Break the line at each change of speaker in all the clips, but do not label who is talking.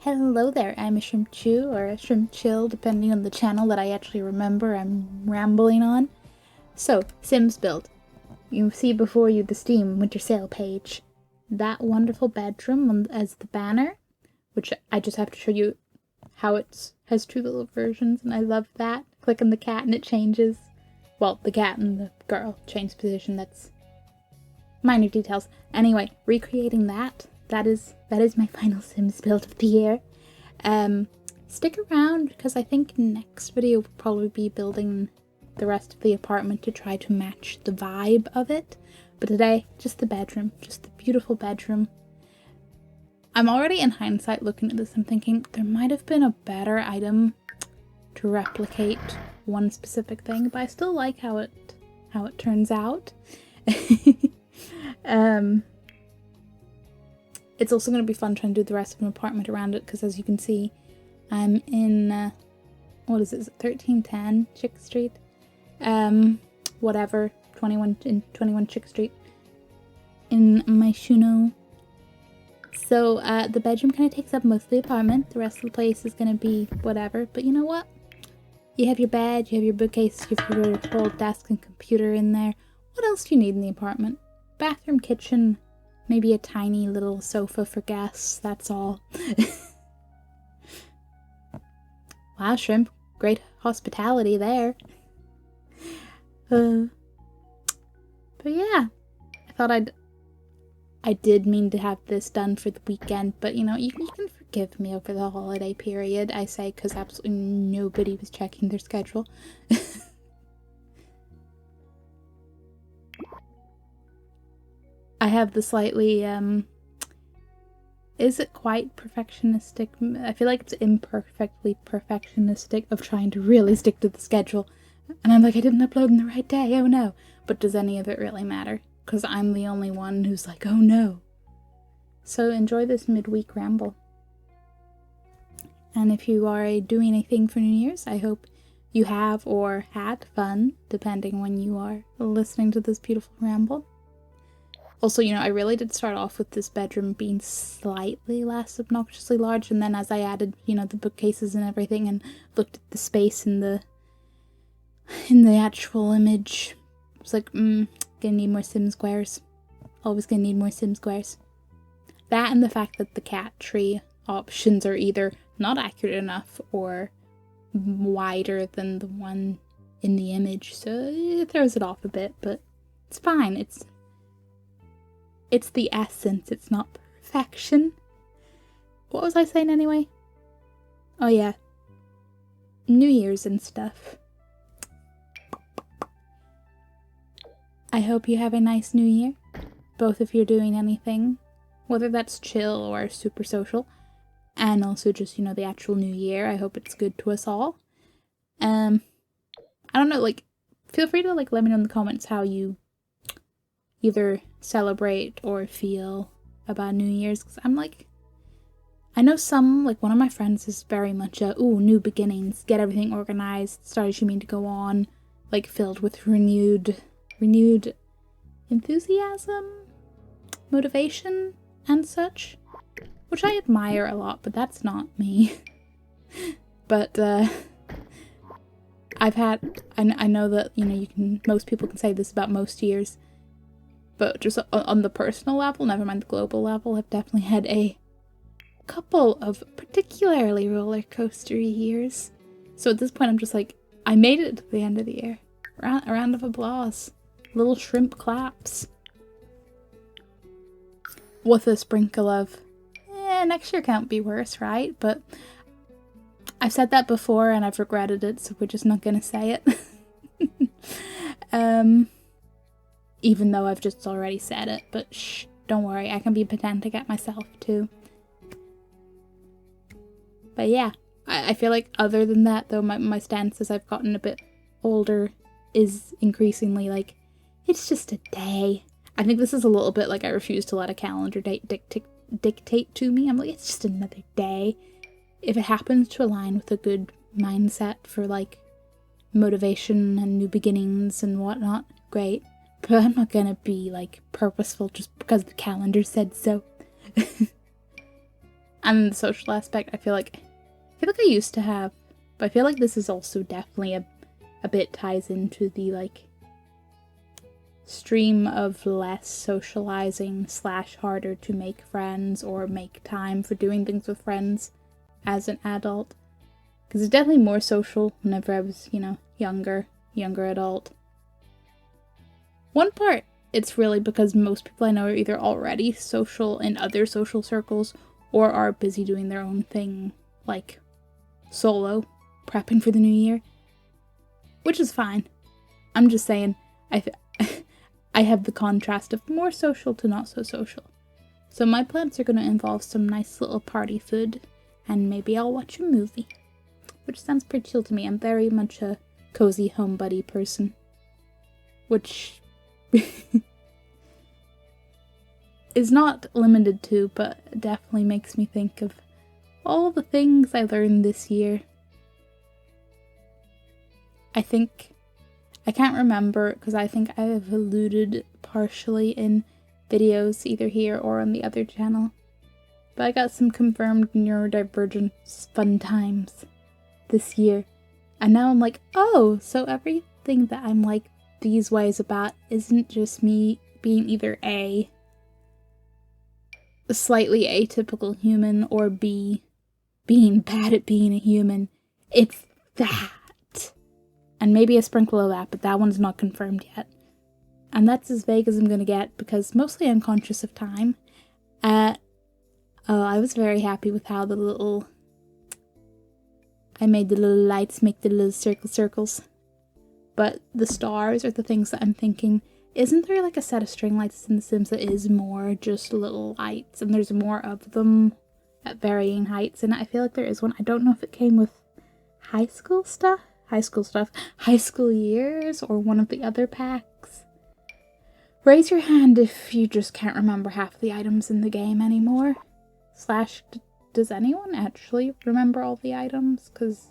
Hello there, I'm a Shrimp Chew, or a Shrimp Chill, depending on the channel that I actually remember I'm rambling on. So, Sims build. You see before you the Steam Winter Sale page. That wonderful bedroom as the banner, which I just have to show you how it has two little versions, and I love that. Click on the cat and it changes. Well, the cat and the girl change position, that's minor details. Anyway, recreating that is my final Sims build of the year. Stick around because I think next video will probably be building the rest of the apartment to try to match the vibe of it. But today, just the bedroom, just the beautiful bedroom. I'm already in hindsight looking at this, I'm thinking there might have been a better item to replicate one specific thing, but I still like how it turns out. It's also going to be fun trying to do the rest of an apartment around it, because as you can see, I'm in, what is it, 1310 Chick Street? Whatever, 21 Chick Street in my Shuno. So, the bedroom kind of takes up most of the apartment. The rest of the place is going to be whatever, but you know what? You have your bed, you have your bookcase, you have your whole desk and computer in there. What else do you need in the apartment? Bathroom, kitchen, maybe a tiny little sofa for guests, that's all. Wow, Shrimp, great hospitality there. But yeah, I did mean to have this done for the weekend, but you know, you can forgive me over the holiday period, I say, because absolutely nobody was checking their schedule. I have the slightly, is it quite perfectionistic? I feel like it's imperfectly perfectionistic of trying to really stick to the schedule. And I'm like, I didn't upload on the right day, oh no. But does any of it really matter? Because I'm the only one who's like, oh no. So enjoy this midweek ramble. And if you are doing a thing for New Year's, I hope you have or had fun, depending when you are listening to this beautiful ramble. Also, you know, I really did start off with this bedroom being slightly less obnoxiously large, and then as I added, you know, the bookcases and everything and looked at the space in the actual image, I was like, gonna need more sim squares. Always gonna need more sim squares. That and the fact that the cat tree options are either not accurate enough or wider than the one in the image, so it throws it off a bit, but it's fine. It's the essence, it's not perfection. What was I saying anyway? Oh yeah, New Year's and stuff. I hope you have a nice New Year. Both if you're doing anything, whether that's chill or super social, and also just, you know, the actual New Year. I hope it's good to us all. I don't know, like, feel free to, like, let me know in the comments how you either celebrate or feel about New Year's, because I'm like, I know some, like one of my friends is very much a, ooh, new beginnings, get everything organized, start as you mean to go on, like filled with renewed enthusiasm, motivation, and such, which I admire a lot, but that's not me. But I know that, you know, most people can say this about most years, but just on the personal level, never mind the global level, I've definitely had a couple of particularly roller coaster years. So at this point, I'm just like, I made it to the end of the year. A round of applause. Little shrimp claps. With a sprinkle of, next year can't be worse, right? But I've said that before and I've regretted it, so we're just not gonna say it. Even though I've just already said it, but shh, don't worry, I can be pedantic at myself too. But yeah, I feel like other than that though, my stance as I've gotten a bit older is increasingly like, it's just a day. I think this is a little bit like I refuse to let a calendar date dictate to me. I'm like, it's just another day. If it happens to align with a good mindset for like motivation and new beginnings and whatnot, great. But I'm not gonna be, like, purposeful just because the calendar said so. And the social aspect, I feel like I used to have, but I feel like this is also definitely a bit ties into the like stream of less socializing / harder to make friends or make time for doing things with friends as an adult. Because it's definitely more social whenever I was, younger adult. One part, it's really because most people I know are either already social in other social circles or are busy doing their own thing, like solo, prepping for the new year. Which is fine. I'm just saying, I have the contrast of more social to not so social. So my plans are going to involve some nice little party food, and maybe I'll watch a movie. Which sounds pretty chill to me. I'm very much a cozy home buddy person. Which is not limited to, but definitely makes me think of all the things I learned this year. I can't remember, because I think I have alluded partially in videos either here or on the other channel. But I got some confirmed neurodivergence fun times this year. And now I'm like, oh, so everything that I'm like these ways about isn't just me being either A, a slightly atypical human, or B, being bad at being a human. It's that. And maybe a sprinkle of that, but that one's not confirmed yet. And that's as vague as I'm gonna get, because mostly I'm conscious of time. I was very happy with how I made the little lights make the little circles. But the stars are the things that I'm thinking, isn't there like a set of string lights in The Sims that is more just little lights, and there's more of them at varying heights? And I feel like there is one. I don't know if it came with high school years, or one of the other packs. Raise your hand if you just can't remember half the items in the game anymore. / does anyone actually remember all the items? Because,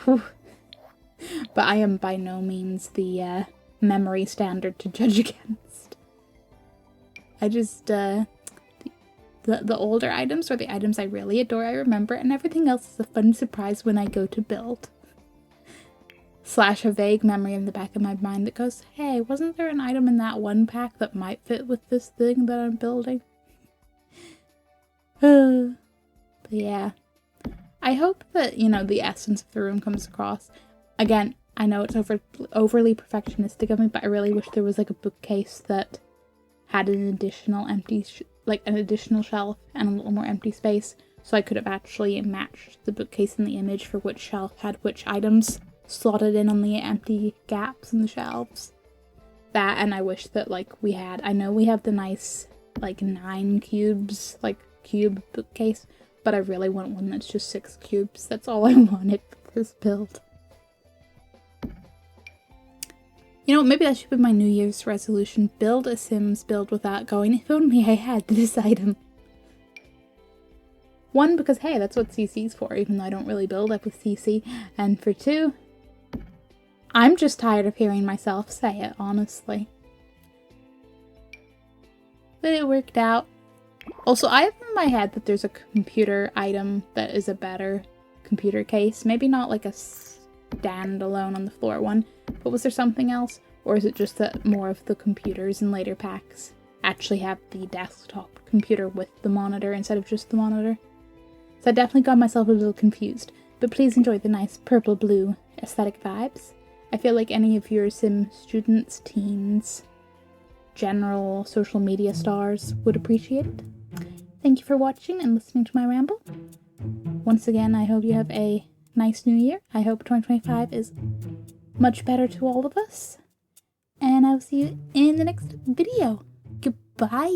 but I am by no means the memory standard to judge against. I just, the older items, or the items I really adore, I remember, and everything else is a fun surprise when I go to build. / a vague memory in the back of my mind that goes, hey, wasn't there an item in that one pack that might fit with this thing that I'm building? But yeah. I hope that, the essence of the room comes across. Again, I know it's overly perfectionistic of me, but I really wish there was like a bookcase that had an additional an additional shelf and a little more empty space, so I could have actually matched the bookcase in the image for which shelf had which items slotted in on the empty gaps in the shelves. That, and I wish that I know we have the nice 9 cubes, cube bookcase, but I really want one that's just 6 cubes. That's all I wanted for this build. Maybe that should be my New Year's resolution. Build a Sims build without going, if only I had this item. One, because hey, that's what CC's for, even though I don't really build up with CC. And for 2, I'm just tired of hearing myself say it, honestly. But it worked out. Also, I have in my head that there's a computer item that is a better computer case. Maybe not like a standalone on the floor one, but was there something else? Or is it just that more of the computers in later packs actually have the desktop computer with the monitor instead of just the monitor? So I definitely got myself a little confused, but please enjoy the nice purple-blue aesthetic vibes. I feel like any of your Sim students, teens, general social media stars would appreciate it. Thank you for watching and listening to my ramble. Once again, I hope you have a nice new year. I hope 2025 is much better to all of us. And I will see you in the next video. Goodbye.